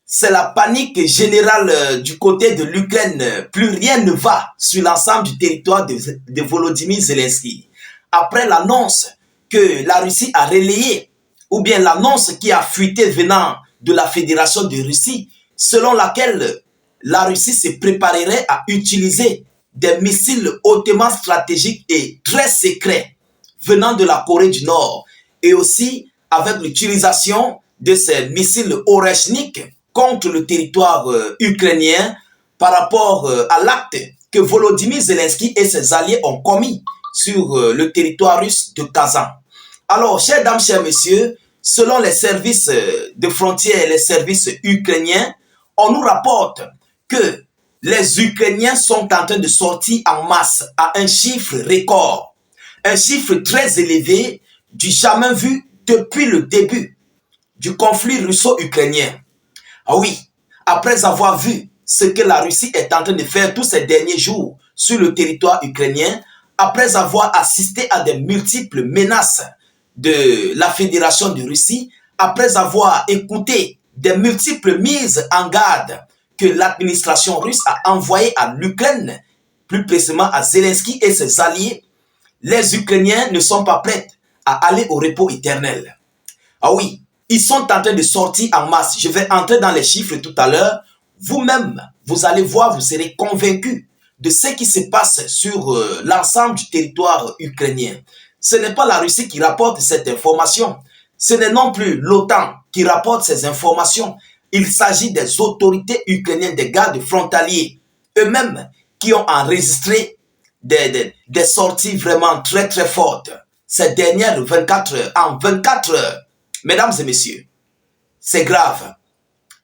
C'est la panique générale du côté de l'Ukraine. Plus rien ne va sur l'ensemble du territoire de Volodymyr Zelensky. Après l'annonce que la Russie a relayée, ou bien l'annonce qui a fuité venant de la Fédération de Russie, selon laquelle la Russie se préparerait à utiliser des missiles hautement stratégiques et très secrets venant de la Corée du Nord, et aussi avec l'utilisation de ces missiles Oreshnik contre le territoire ukrainien par rapport à l'acte que Volodymyr Zelensky et ses alliés ont commis sur le territoire russe de Kazan. Alors, chères dames, chers messieurs, selon les services de frontières et les services ukrainiens, on nous rapporte que les Ukrainiens sont en train de sortir en masse à un chiffre record, un chiffre très élevé du jamais vu depuis le début du conflit russo-ukrainien. Ah oui, après avoir vu ce que la Russie est en train de faire tous ces derniers jours sur le territoire ukrainien, après avoir assisté à des multiples menaces de la Fédération de Russie, après avoir écouté des multiples mises en garde que l'administration russe a envoyées à l'Ukraine, plus précisément à Zelensky et ses alliés, les Ukrainiens ne sont pas prêts à aller au repos éternel. Ah oui, ils sont en train de sortir en masse. Je vais entrer dans les chiffres tout à l'heure. Vous-même, vous allez voir, vous serez convaincus de ce qui se passe sur l'ensemble du territoire ukrainien. Ce n'est pas la Russie qui rapporte cette information. Ce n'est non plus l'OTAN qui rapporte ces informations. Il s'agit des autorités ukrainiennes, des gardes frontaliers, eux-mêmes qui ont enregistré des sorties vraiment très très fortes. Ces dernières 24 heures, en 24 heures, mesdames et messieurs, c'est grave.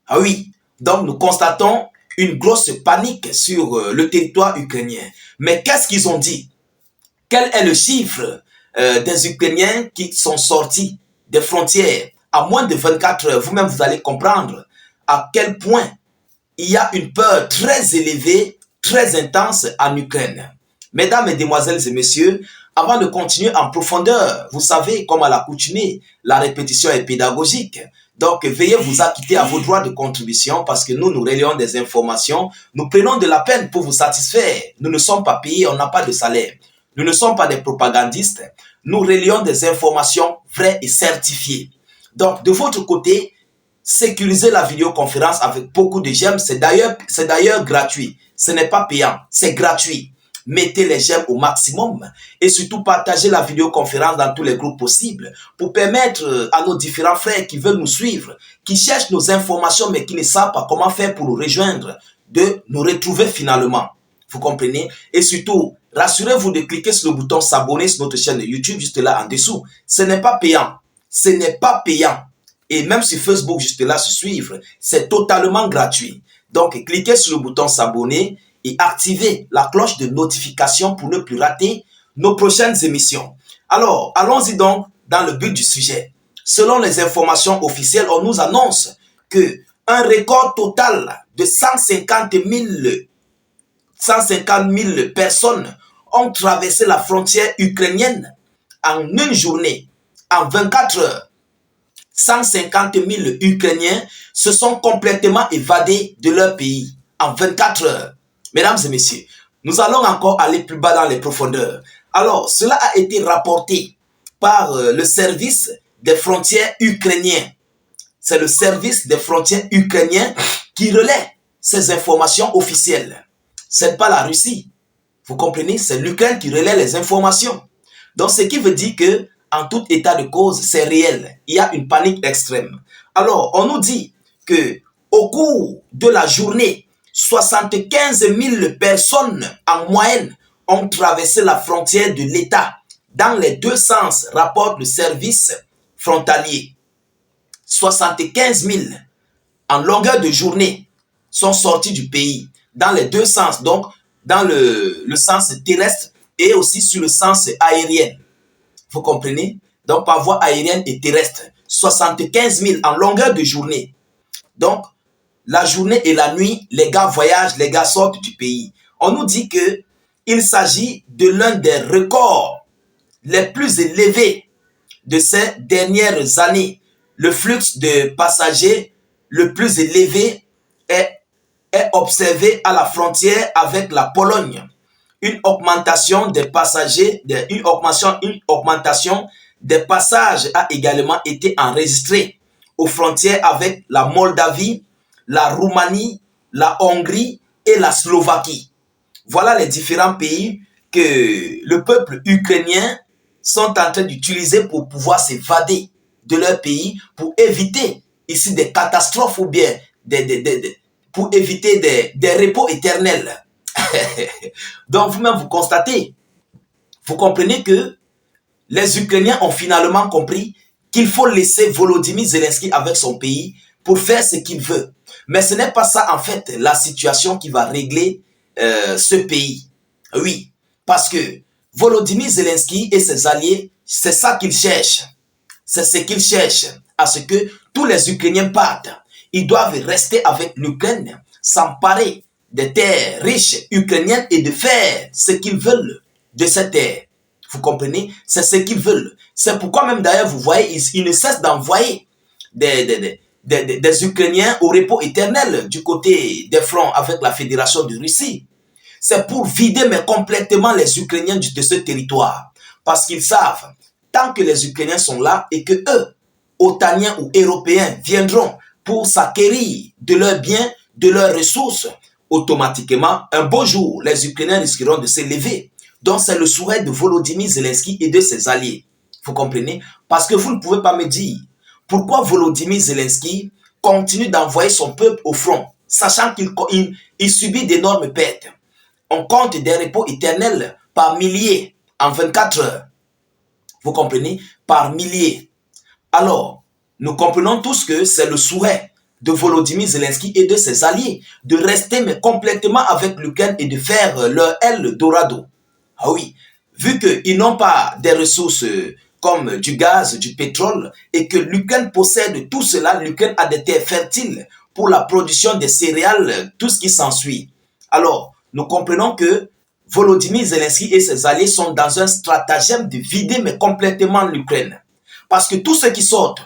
Ah oui, donc nous constatons une grosse panique sur le territoire ukrainien. Mais qu'est-ce qu'ils ont dit? Quel est le chiffre des Ukrainiens qui sont sortis des frontières à moins de 24 heures? Vous-même, vous allez comprendre à quel point il y a une peur très élevée, très intense en Ukraine. Mesdames, mesdemoiselles et messieurs, avant de continuer en profondeur, vous savez, comme à l'accoutumée, la répétition est pédagogique. Donc, veuillez vous acquitter à vos droits de contribution parce que nous relayons des informations. Nous prenons de la peine pour vous satisfaire. Nous ne sommes pas payés, on n'a pas de salaire. Nous ne sommes pas des propagandistes. Nous relayons des informations vraies et certifiées. Donc, de votre côté, sécurisez la vidéoconférence avec beaucoup de j'aime. C'est d'ailleurs gratuit. Ce n'est pas payant, c'est gratuit. Mettez les j'aime au maximum et surtout partagez la vidéoconférence dans tous les groupes possibles pour permettre à nos différents frères qui veulent nous suivre, qui cherchent nos informations mais qui ne savent pas comment faire pour nous rejoindre, de nous retrouver finalement. Vous comprenez? Et surtout, rassurez-vous de cliquer sur le bouton s'abonner sur notre chaîne de YouTube juste là en dessous. Ce n'est pas payant. Ce n'est pas payant. Et même sur Facebook juste là se suivre, c'est totalement gratuit. Donc, cliquez sur le bouton s'abonner et activez la cloche de notification pour ne plus rater nos prochaines émissions. Alors, allons-y donc dans le but du sujet. Selon les informations officielles, on nous annonce que un record total de 150 000 personnes ont traversé la frontière ukrainienne en une journée, en 24 heures. 150 000 Ukrainiens se sont complètement évadés de leur pays en 24 heures. Mesdames et messieurs, nous allons encore aller plus bas dans les profondeurs. Alors, cela a été rapporté par le service des frontières ukrainiens. C'est le service des frontières ukrainiens qui relaie ces informations officielles. Ce n'est pas la Russie. Vous comprenez? C'est l'Ukraine qui relaie les informations. Donc, ce qui veut dire que, en tout état de cause, c'est réel. Il y a une panique extrême. Alors, on nous dit que au cours de la journée, 75 000 personnes en moyenne ont traversé la frontière de l'État dans les deux sens, rapporte le service frontalier. 75 000 en longueur de journée sont sortis du pays dans les deux sens, donc dans le sens terrestre et aussi sur le sens aérien. Vous comprenez? Donc par voie aérienne et terrestre. 75 000 en longueur de journée. Donc, la journée et la nuit, les gars voyagent, les gars sortent du pays. On nous dit que il s'agit de l'un des records les plus élevés de ces dernières années. Le flux de passagers le plus élevé est observé à la frontière avec la Pologne. Une augmentation des passagers, une augmentation des passages a également été enregistrée aux frontières avec la Moldavie, la Roumanie, la Hongrie et la Slovaquie. Voilà les différents pays que le peuple ukrainien sont en train d'utiliser pour pouvoir s'évader de leur pays, pour éviter ici des catastrophes ou bien pour éviter des repos éternels. Donc vous-même vous constatez, vous comprenez que les Ukrainiens ont finalement compris qu'il faut laisser Volodymyr Zelensky avec son pays pour faire ce qu'il veut. Mais ce n'est pas ça en fait la situation qui va régler ce pays. Oui, parce que Volodymyr Zelensky et ses alliés, c'est ça qu'ils cherchent. C'est ce qu'ils cherchent, à ce que tous les Ukrainiens partent. Ils doivent rester avec l'Ukraine, s'emparer des terres riches ukrainiennes et de faire ce qu'ils veulent de ces terres. Vous comprenez? C'est ce qu'ils veulent. C'est pourquoi même d'ailleurs, vous voyez, ils ne cessent d'envoyer des Ukrainiens au repos éternel du côté des fronts avec la Fédération de Russie. C'est pour vider mais complètement les Ukrainiens de ce territoire. Parce qu'ils savent, tant que les Ukrainiens sont là et que eux, Otaniens ou Européens, viendront pour s'acquérir de leurs biens, de leurs ressources, automatiquement, un beau jour, les Ukrainiens risqueront de s'élever. Donc, c'est le souhait de Volodymyr Zelensky et de ses alliés. Vous comprenez? Parce que vous ne pouvez pas me dire pourquoi Volodymyr Zelensky continue d'envoyer son peuple au front, sachant qu'il subit d'énormes pertes. On compte des repos éternels par milliers en 24 heures. Vous comprenez? Par milliers. Alors, nous comprenons tous que c'est le souhait de Volodymyr Zelensky et de ses alliés de rester mais complètement avec l'Ukraine et de faire leur Eldorado. Ah oui, vu qu'ils n'ont pas des ressources comme du gaz, du pétrole, et que l'Ukraine possède tout cela, l'Ukraine a des terres fertiles pour la production des céréales, tout ce qui s'ensuit. Alors, nous comprenons que Volodymyr Zelensky et ses alliés sont dans un stratagème de vider mais complètement l'Ukraine. Parce que tous ceux qui sortent,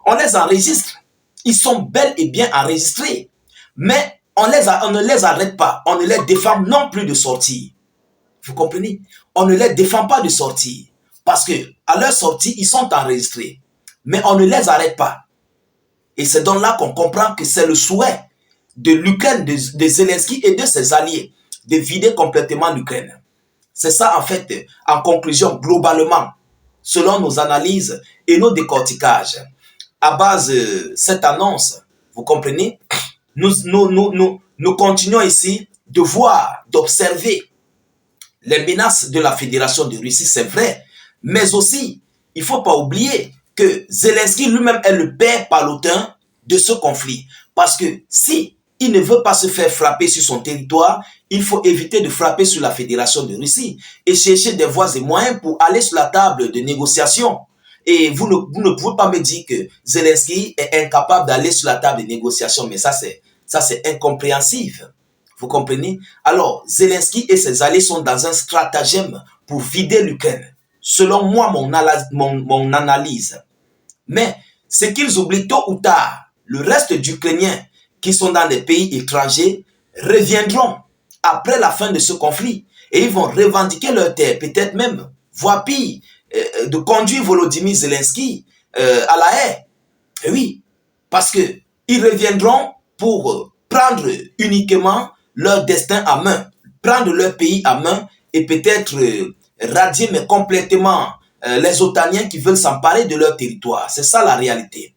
on les enregistre. Ils sont bel et bien enregistrés. Mais on ne les arrête pas. On ne les défend non plus de sortir. Vous comprenez? On ne les défend pas de sortir. Parce que à leur sortie, ils sont enregistrés. Mais on ne les arrête pas. Et c'est donc là qu'on comprend que c'est le souhait de l'Ukraine, de Zelensky et de ses alliés, de vider complètement l'Ukraine. C'est ça en fait, en conclusion, globalement, selon nos analyses et nos décortiquages. À base de cette annonce, vous comprenez, nous continuons ici de voir, d'observer les menaces de la Fédération de Russie, c'est vrai, mais aussi, il ne faut pas oublier que Zelensky lui-même est le père palautin de ce conflit. Parce que si il ne veut pas se faire frapper sur son territoire, il faut éviter de frapper sur la Fédération de Russie et chercher des voies et moyens pour aller sur la table de négociation. Et vous ne pouvez pas me dire que Zelensky est incapable d'aller sur la table de négociation, mais ça c'est incompréhensible. Vous comprenez? Alors, Zelensky et ses alliés sont dans un stratagème pour vider l'Ukraine. Selon moi, mon analyse. Mais ce qu'ils oublient tôt ou tard, le reste d'Ukrainiens qui sont dans des pays étrangers reviendront après la fin de ce conflit et ils vont revendiquer leur terre, peut-être même, voire pire, de conduire Volodymyr Zelensky à la haie. Et oui, parce que ils reviendront pour prendre uniquement leur destin à main, prendre leur pays à main et peut-être radier mais complètement les Otaniens qui veulent s'emparer de leur territoire. C'est ça la réalité.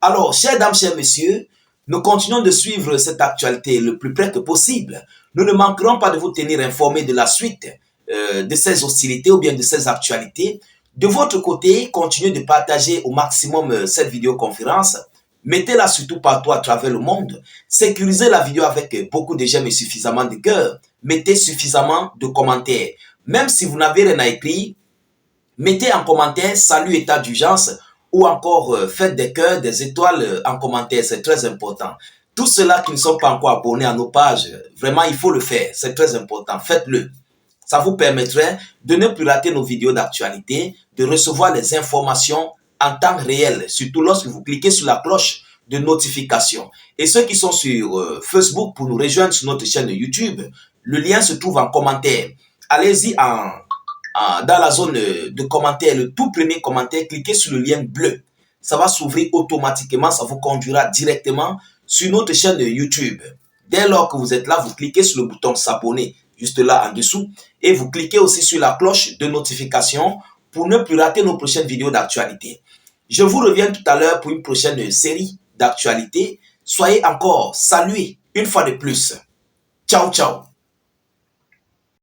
Alors, chères dames, chers messieurs, nous continuons de suivre cette actualité le plus près que possible. Nous ne manquerons pas de vous tenir informés de la suite de ces hostilités ou bien de ces actualités. De votre côté, continuez de partager au maximum cette vidéoconférence. Mettez-la surtout partout à travers le monde. Sécurisez la vidéo avec beaucoup de j'aime et suffisamment de cœur. Mettez suffisamment de commentaires. Même si vous n'avez rien à écrire, mettez en commentaire salut état d'urgence ou encore faites des cœurs, des étoiles en commentaire. C'est très important. Tous ceux-là qui ne sont pas encore abonnés à nos pages, vraiment il faut le faire. C'est très important. Faites-le. Ça vous permettrait de ne plus rater nos vidéos d'actualité, de recevoir les informations en temps réel, surtout lorsque vous cliquez sur la cloche de notification. Et ceux qui sont sur Facebook pour nous rejoindre sur notre chaîne YouTube, le lien se trouve en commentaire. Allez-y dans la zone de commentaires, le tout premier commentaire, cliquez sur le lien bleu. Ça va s'ouvrir automatiquement, ça vous conduira directement sur notre chaîne YouTube. Dès lors que vous êtes là, vous cliquez sur le bouton s'abonner, juste là en dessous, et vous cliquez aussi sur la cloche de notification pour ne plus rater nos prochaines vidéos d'actualité. Je vous reviens tout à l'heure pour une prochaine série d'actualités. Soyez encore salués une fois de plus. Ciao, ciao.